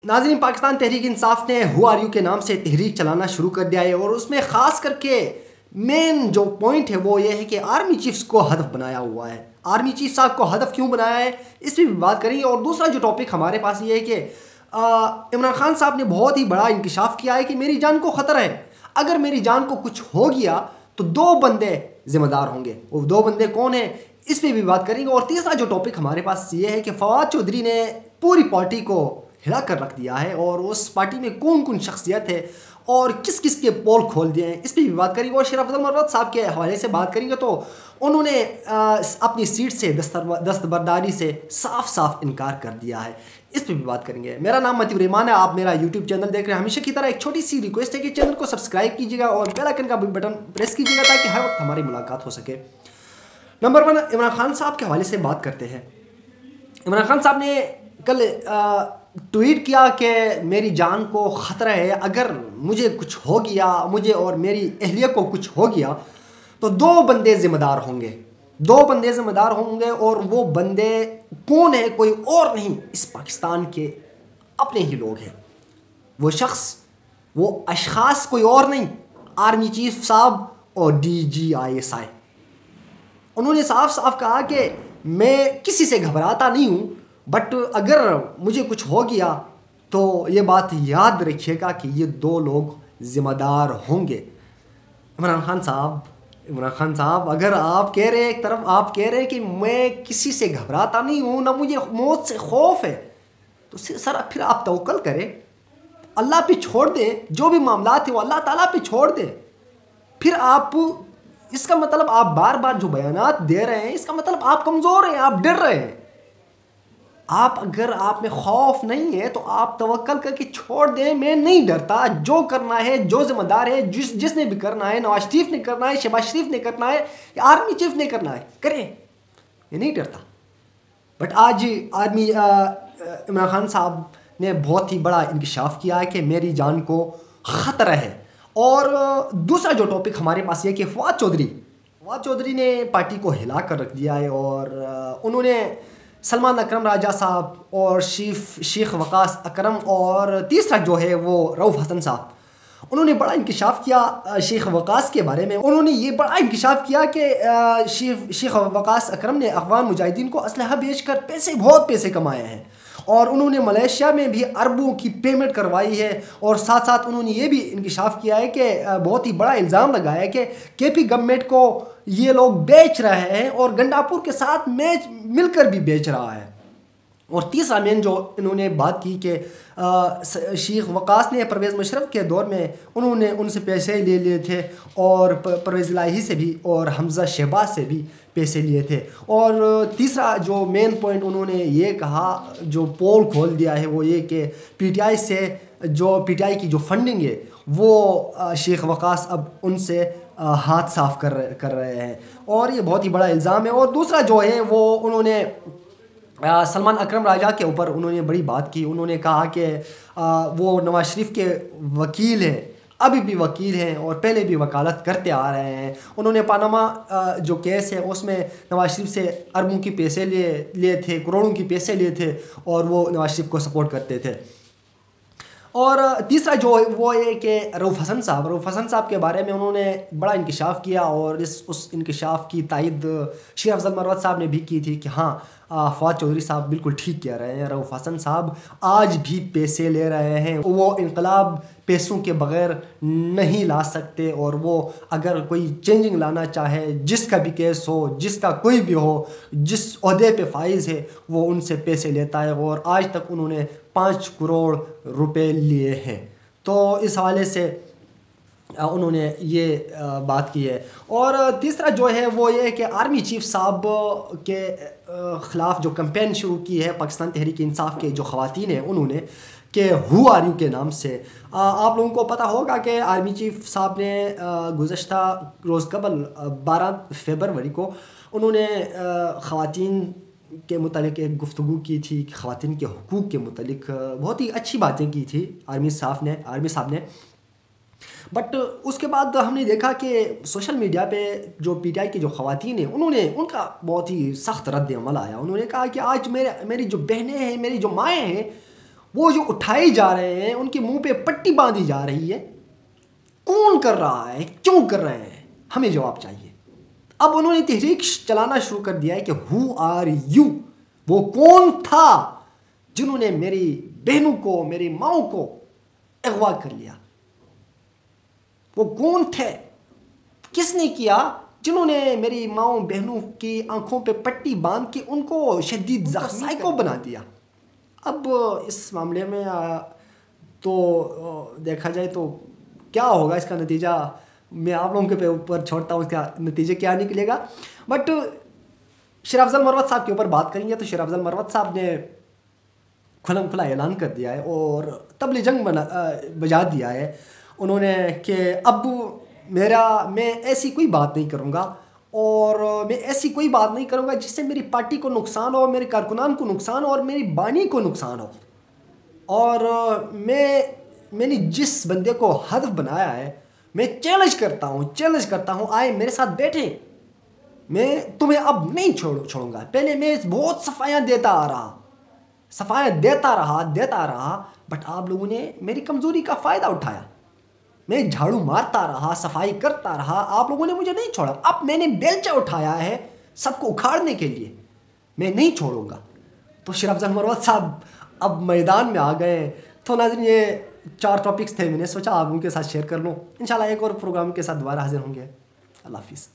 नाज़रीन, पाकिस्तान तहरीक इंसाफ ने who are you के नाम से तहरीक चलाना शुरू कर दिया है और उसमें ख़ास करके मेन जो पॉइंट है वो ये है कि आर्मी चीफ्स को हदफ बनाया हुआ है। आर्मी चीफ साहब को हदफ क्यों बनाया है इस पर भी बात करेंगे। और दूसरा जो टॉपिक हमारे पास ये है कि इमरान खान साहब ने बहुत ही बड़ा इंकशाफ किया है कि मेरी जान को ख़तरा है, अगर मेरी जान को कुछ हो गया तो 2 बंदे ज़िम्मेदार होंगे। वो 2 बंदे कौन है इस पर भी बात करेंगे। और तीसरा जो टॉपिक हमारे पास ये है कि फवाद चौधरी ने पूरी पार्टी को हिला कर रख दिया है और उस पार्टी में कौन कौन शख्सियत है और किस किस के पोल खोल दिए हैं इस पर भी बात करेंगे। और शरीफ अफजल मरवत साहब के हवाले से बात करेंगे तो उन्होंने अपनी सीट से दस्तबरदारी से साफ साफ इनकार कर दिया है, इस पर भी बात करेंगे। मेरा नाम मतीउर रहमान है, आप मेरा यूट्यूब चैनल देख रहे हैं। हमेशा की तरह एक छोटी सी रिक्वेस्ट है कि चैनल को सब्सक्राइब कीजिएगा और बेल आइकन का बटन प्रेस कीजिएगा ताकि हर वक्त हमारी मुलाकात हो सके। नंबर 1, इमरान खान साहब के हवाले से बात करते हैं। इमरान खान साहब ने कल ट्वीट किया कि मेरी जान को ख़तरा है, अगर मुझे कुछ हो गया, मुझे और मेरी अहलिया को कुछ हो गया तो 2 बंदे ज़िम्मेदार होंगे, 2 बंदे ज़िम्मेदार होंगे। और वो बंदे कौन है? कोई और नहीं, इस पाकिस्तान के अपने ही लोग हैं। वो शख्स, वो अशख़ास कोई और नहीं, आर्मी चीफ साहब और DGISI। उन्होंने साफ साफ कहा कि मैं किसी से घबराता नहीं हूँ, बट अगर मुझे कुछ हो गया तो ये बात याद रखिएगा कि ये 2 लोग ज़िम्मेदार होंगे। इमरान खान साहब, अगर आप कह रहे हैं, एक तरफ आप कह रहे हैं कि मैं किसी से घबराता नहीं हूँ, ना मुझे मौत से खौफ है, तो सर फिर आप तवक्कल करें, अल्लाह पे छोड़ दें, जो भी मामला थे वो अल्लाह ताला पे छोड़ दें। फिर आप, इसका मतलब आप बार बार जो बयानात दे रहे हैं इसका मतलब आप कमज़ोर हैं, आप डर रहे हैं। आप, अगर आप में खौफ नहीं है तो आप तवक्कल करके छोड़ दें, मैं नहीं डरता, जो करना है, जो जिम्मेदार है, जिसने भी करना है, नवाज शरीफ ने करना है, शहबाज शरीफ ने करना है या आर्मी चीफ ने करना है, करें, ये नहीं डरता। बट आज इमरान खान साहब ने बहुत ही बड़ा इंकशाफ किया है कि मेरी जान को ख़तरा है। और दूसरा जो टॉपिक हमारे पास ये कि फवाद चौधरी ने पार्टी को हिला कर रख दिया है और उन्होंने सलमान अकरम राजा साहब और शेख वकास अकरम और तीसरा जो है वो रऊफ़ हसन साहब, उन्होंने बड़ा इंकशाफ किया शेख वकास के बारे में। उन्होंने ये बड़ा इंकशाफ किया कि शेख वकास अकरम ने अफ़गान मुजाहिदीन को असलहा बेचकर बहुत पैसे कमाए हैं और उन्होंने मलेशिया में भी अरबों की पेमेंट करवाई है। और साथ साथ उन्होंने ये भी इंकशाफ किया है कि बहुत ही बड़ा इल्ज़ाम लगाया है कि KP गवर्नमेंट को ये लोग बेच रहे हैं और गंडापुर के साथ मिलकर भी बेच रहा है। और तीसरा मेन जो इन्होंने बात की कि शेख वकास ने परवेज़ मुशर्रफ के दौर में उन्होंने उनसे पैसे ले लिए थे और परवेज़ इलाही से भी और हमज़ा शहबाज से भी पैसे लिए थे। और तीसरा जो मेन पॉइंट उन्होंने ये कहा, जो पोल खोल दिया है, वो ये कि PTI से जो PTI की जो फंडिंग है वो शेख वकास अब उनसे हाथ साफ कर रहे हैं और ये बहुत ही बड़ा इल्ज़ाम है। और दूसरा जो है वो उन्होंने सलमान अकरम राजा के ऊपर उन्होंने बड़ी बात की। उन्होंने कहा कि वो नवाज शरीफ के वकील हैं, अभी भी वकील हैं और पहले भी वकालत करते आ रहे हैं। उन्होंने पानामा जो केस है उसमें नवाज शरीफ से अरबों की पैसे लिए थे, करोड़ों की पैसे लिए थे और वो नवाज शरीफ को सपोर्ट करते थे। और तीसरा जो वो है कि रऊफ़ हसन साहब के बारे में उन्होंने बड़ा इंकशाफ किया और उस इंकशाफ की तायद शरीफ अफजल मरवत साहब ने भी की थी कि हाँ, फवाद चौधरी साहब बिल्कुल ठीक कह रहे हैं। रऊफ़ हसन साहब आज भी पैसे ले रहे हैं, वो इनकलाब पैसों के बग़ैर नहीं ला सकते और वो अगर कोई चेंजिंग लाना चाहे, जिसका भी केस हो, जिसका कोई भी हो, जिस ओहदे पे फाइज़ है वो उनसे पैसे लेता है और आज तक उन्होंने 5 करोड़ रुपए लिए हैं। तो इस हवाले से उन्होंने ये बात की है। और तीसरा जो है वो ये है कि आर्मी चीफ साहब के ख़िलाफ़ जो कैंपेन शुरू की है पाकिस्तान तहरीक इंसाफ के जो ख़वातीन हैं उन्होंने, कि हु आर यू के नाम से। आप लोगों को पता होगा कि आर्मी चीफ साहब ने गुज़श्ता रोज़ कबल 12 फरवरी को उन्होंने ख़वातीन के मुतालिक एक गुफ्तगू की थी, ख़वातीन के हुकूक़ के मुतालिक बहुत ही अच्छी बातें की थी आर्मी साहब ने। बट उसके बाद हमने देखा कि सोशल मीडिया पे जो PTI की जो ख़वातीन हैं उनका बहुत ही सख्त रद्द अमल आया। उन्होंने कहा कि आज मेरी जो बहनें हैं, मेरी जो माएँ हैं, वो जो उठाए जा रहे हैं, उनके मुंह पे पट्टी बांधी जा रही है। कौन कर रहा है, क्यों कर रहे हैं, हमें जवाब चाहिए। अब उन्होंने तहरीक चलाना शुरू कर दिया है कि हु आर यू, वो कौन था जिन्होंने मेरी बहनों को, मेरी माओ को अगवा कर लिया। वो कौन थे, किसने किया, जिन्होंने मेरी माओ बहनों की आंखों पे पट्टी बांध के उनको शदीद ज़ख्मी को बना दिया। अब इस मामले में तो देखा जाए तो क्या होगा इसका नतीजा, मैं आप लोगों के ऊपर छोड़ता हूँ इसका नतीजा क्या निकलेगा। बट शेर अफजल मरवत साहब के ऊपर बात करेंगे तो शेर अफजल मरवत साहब ने खुलम खुला ऐलान कर दिया है और तबली जंग बजा दिया है उन्होंने कि अब मैं ऐसी कोई बात नहीं करूँगा और मैं ऐसी कोई बात नहीं करूँगा जिससे मेरी पार्टी को नुकसान हो, मेरे कारकुनान को नुकसान हो और मेरी बानी को नुकसान हो। और मैंने जिस बंदे को हदफ बनाया है, मैं चैलेंज करता हूँ आए मेरे साथ बैठे, मैं तुम्हें अब नहीं छोड़ूंगा। पहले मैं बहुत सफाइयाँ देता रहा बट आप लोगों ने मेरी कमज़ोरी का फ़ायदा उठाया। मैं झाड़ू मारता रहा, सफाई करता रहा, आप लोगों ने मुझे नहीं छोड़ा। अब मैंने बेलचा उठाया है सबको उखाड़ने के लिए, मैं नहीं छोड़ूंगा। तो शेर अफजल मरवत साहब अब मैदान में आ गए। तो नाज़रीन, ये 4 टॉपिक्स थे, मैंने सोचा आप उनके साथ शेयर कर लूँ। इंशाल्लाह एक और प्रोग्राम के साथ दोबारा हाजिर होंगे। अल्लाह हाफिज़।